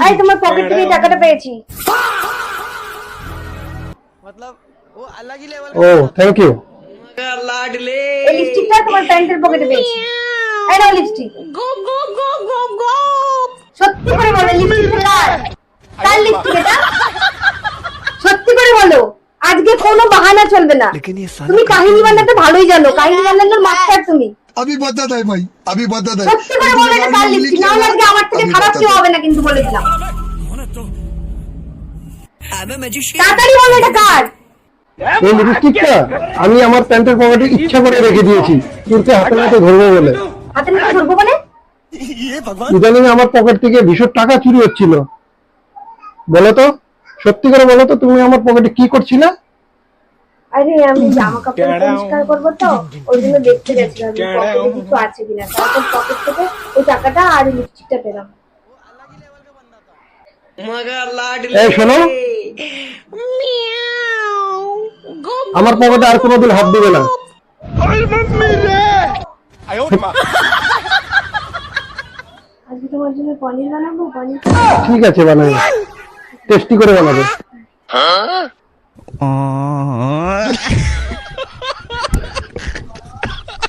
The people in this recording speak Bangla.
আরে তোমার পকেট থেকে টাকাটা পেয়েছি। मतलब वो अलग ही लेवल ও থ্যাংক ইউ। लाडले এই লিপস্টিকটা তোমার প্যান্টের পকেটে পেয়েছি। এই নাও লিপস্টিক। সত্যি করে বলো লিপস্টিকটা কার? কার লিপস্টিক এটা? সত্যি করে বলো, আজকে কোনো বাহানা চলবে না। তুমি কাহিনী বানাতে ভালোই জানো, কাহিনী বানানোর মাস্টার তুমি। अभी बता दे भाई, अभी बता दे। সত্যি করে বলো এটা কার লিপস্টিক, না হলে আজকে আমার থেকে খারাপ কেউ হবে না কিন্তু বলে দিলাম। তাড়াতাড়ি বলো এটা কার? এই লিপস্টিকটা আমি আমার প্যান্টের পকেটে ইচ্ছা করে রেখে দিয়েছি, কিন্তু হাতে নাতে ধরবো বলে। হাতে নাতে ধরবো মানে? ইদানিং আমার পকেট থেকে ভীষণ টাকা চুরি হচ্ছিল। বলো তো, সত্যি করে বলো তো, তুমি আমার পকেটে কি করছিলে? আরে আমি জামা কাপড় পরিষ্কার করবো তো, ওই জন্য দেখতে গেছিলাম যে পকেটে কিছু আছে কিনা। তারপর পকেট থেকে ওই টাকাটা আর লিপস্টিকটা পেলাম। मगर लाडले এই শোনো, আমার পকেটে আর কোনোদিন হাত দিবে না। আজকে তোমার জন্য পনির বানাবো, পনির। ঠিক আছে, বানাবে, টেস্টি করে বানাবে।